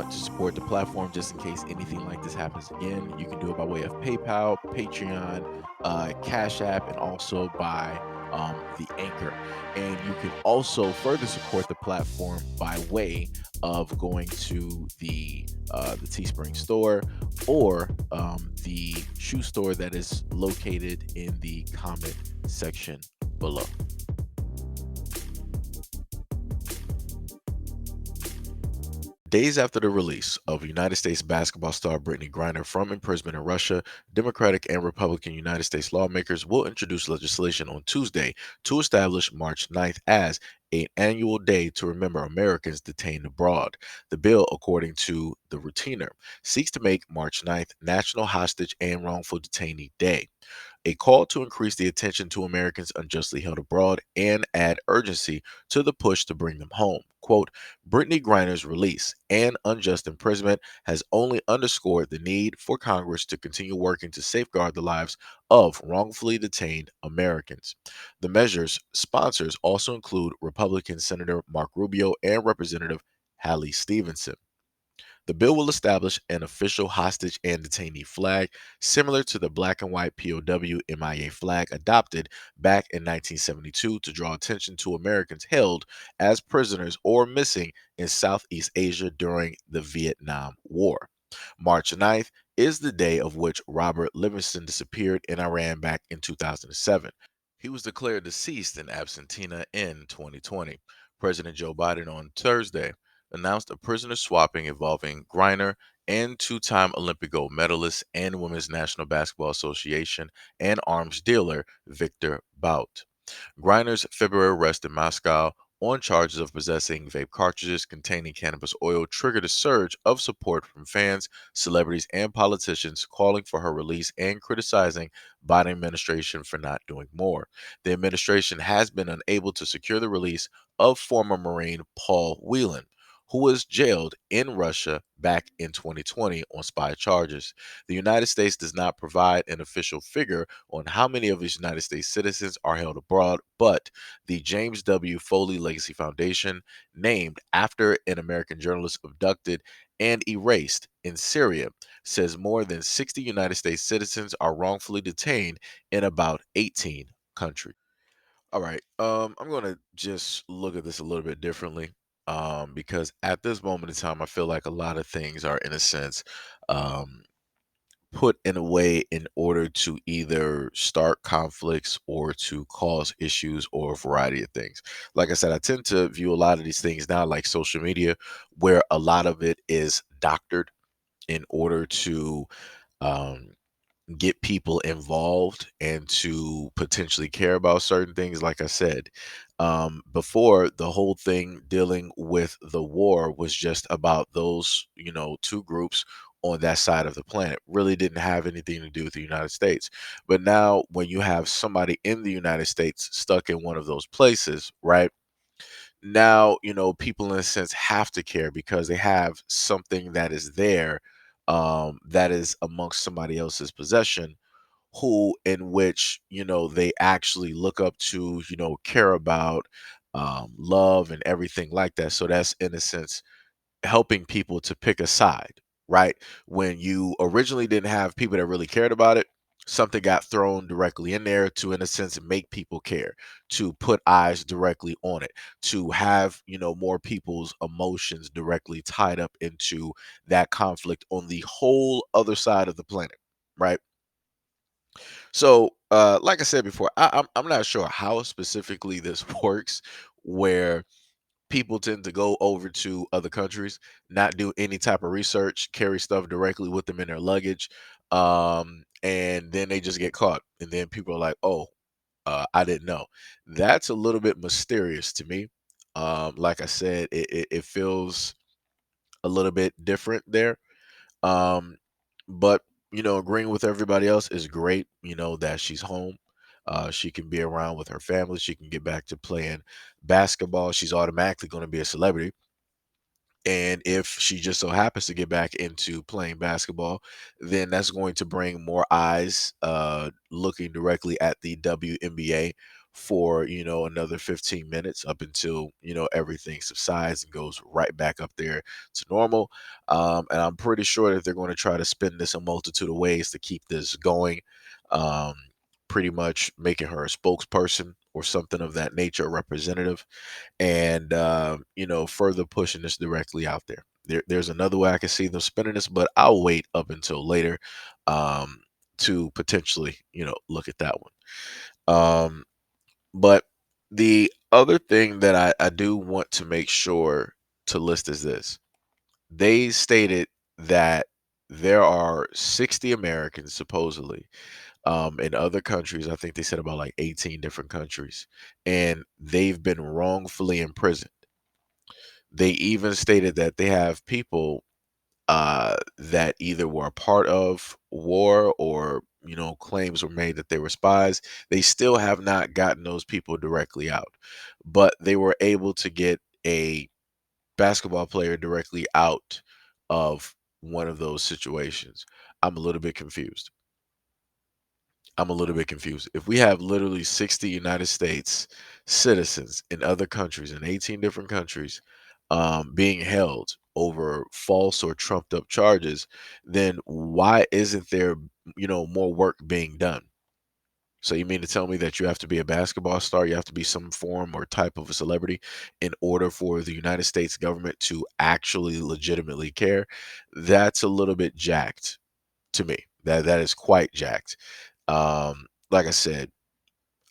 to support the platform just in case anything like this happens again, you can do it by way of PayPal, Patreon, Cash App, and also by the Anchor. And you can also further support the platform by way of going to the Teespring store or the shoe store that is located in the comment section below. Days after the release of United States basketball star Brittany Griner from imprisonment in Russia, Democratic and Republican United States lawmakers will introduce legislation on Tuesday to establish March 9th as an annual day to remember Americans detained abroad. The bill, according to the Routiner, seeks to make March 9th National Hostage and Wrongful Detainee Day, a call to increase the attention to Americans unjustly held abroad and add urgency to the push to bring them home. Quote, Brittany Griner's release and unjust imprisonment has only underscored the need for Congress to continue working to safeguard the lives of wrongfully detained Americans. The measure's sponsors also include Republican Senator Mark Rubio and Representative Hallie Stevenson. The bill will establish an official hostage and detainee flag similar to the black and white POW MIA flag adopted back in 1972 to draw attention to Americans held as prisoners or missing in Southeast Asia during the Vietnam War. March 9th is the day of which Robert Livingston disappeared in Iran back in 2007. He was declared deceased in absentia in 2020. President Joe Biden on Thursday announced a prisoner swapping involving Griner and two-time Olympic gold medalist and Women's National Basketball Association and arms dealer Victor Bout. Griner's February arrest in Moscow on charges of possessing vape cartridges containing cannabis oil triggered a surge of support from fans, celebrities, and politicians calling for her release and criticizing Biden administration for not doing more. The administration has been unable to secure the release of former Marine Paul Whelan, who was jailed in Russia back in 2020 on spy charges. The United States does not provide an official figure on how many of its United States citizens are held abroad, but the James W. Foley Legacy Foundation, named after an American journalist abducted and erased in Syria, says more than 60 United States citizens are wrongfully detained in about 18 countries. All right. I'm gonna just look at this a little bit differently. Because at this moment in time, I feel like a lot of things are, in a sense, um, put in a way in order to either start conflicts or to cause issues or a variety of things. Like I said, I tend to view a lot of these things now like social media, where a lot of it is doctored in order to um, get people involved and to potentially care about certain things. Like I said, before, the whole thing dealing with the war was just about those, two groups on that side of the planet. Really didn't have anything to do with the United States. But now, when you have somebody in the United States stuck in one of those places, right? Now, people in a sense have to care because they have something that is there, that is amongst somebody else's possession, who in which they actually look up to, care about, love and everything like that. So that's, in a sense, helping people to pick a side, right? When you originally didn't have people that really cared about it, something got thrown directly in there to, in a sense, make people care, to put eyes directly on it, to have, more people's emotions directly tied up into that conflict on the whole other side of the planet, right? So, like I said before, I'm not sure how specifically this works, where people tend to go over to other countries, not do any type of research, carry stuff directly with them in their luggage, and then they just get caught, and then people are like, "Oh, I didn't know." That's a little bit mysterious to me. Like I said, it feels a little bit different there. Um, but agreeing with everybody else is great. That she's home. She can be around with her family. She can get back to playing basketball. She's automatically going to be a celebrity. And if she just so happens to get back into playing basketball, then that's going to bring more eyes looking directly at the WNBA for, another 15 minutes up until, everything subsides and goes right back up there to normal. And I'm pretty sure that they're going to try to spin this a multitude of ways to keep this going. Um, Pretty much making her a spokesperson or something of that nature, a representative, and further pushing this directly out there. There's another way I can see them spinning this, but I'll wait up until later um, to potentially, look at that one. But the other thing that I do want to make sure to list is this. They stated that there are 60 Americans supposedly in other countries. I think they said about like 18 different countries, and they've been wrongfully imprisoned. They even stated that they have people that either were a part of war or, claims were made that they were spies. They still have not gotten those people directly out, but they were able to get a basketball player directly out of one of those situations. I'm a little bit confused. I'm a little bit confused. If we have literally 60 United States citizens in other countries, in 18 different countries, being held over false or trumped up charges, then why isn't there, more work being done? So you mean to tell me that you have to be a basketball star, you have to be some form or type of a celebrity in order for the United States government to actually legitimately care? That's a little bit jacked to me. That is quite jacked. Like I said,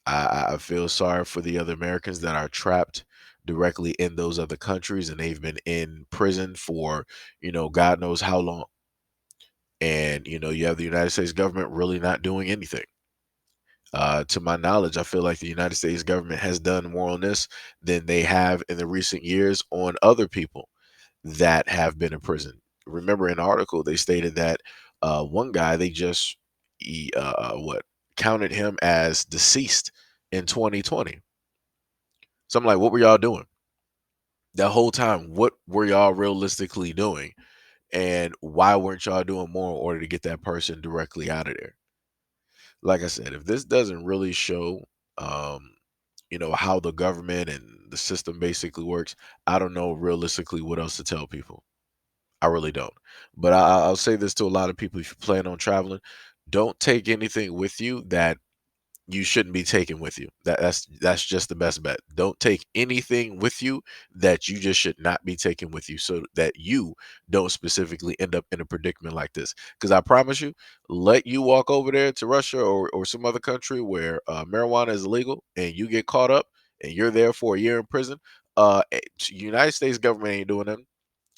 I feel sorry for the other Americans that are trapped directly in those other countries and they've been in prison for, God knows how long. And, you have the United States government really not doing anything. To my knowledge, I feel like the United States government has done more on this than they have in the recent years on other people that have been in prison. Remember, in the article, they stated that one guy, they just what counted him as deceased in 2020. So I'm like, what were y'all doing that whole time? What were y'all realistically doing? And why weren't y'all doing more in order to get that person directly out of there? Like I said, if this doesn't really show, um, how the government and the system basically works, I don't know realistically what else to tell people. I really don't. But I'll say this to a lot of people: if you plan on traveling, don't take anything with you that you shouldn't be taking with you. That's just the best bet. Don't take anything with you that you just should not be taking with you, so that you don't specifically end up in a predicament like this. Because I promise you, let you walk over there to Russia or some other country where marijuana is illegal, and you get caught up, and you're there for a year in prison. United States government ain't doing nothing.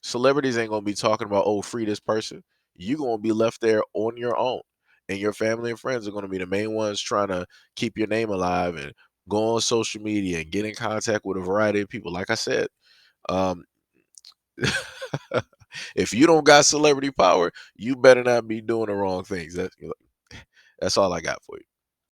Celebrities ain't gonna be talking about, oh, free this person. You gonna be left there on your own. And your family and friends are gonna be the main ones trying to keep your name alive and go on social media and get in contact with a variety of people. Like I said, um, if you don't got celebrity power, you better not be doing the wrong things. That's all I got for you.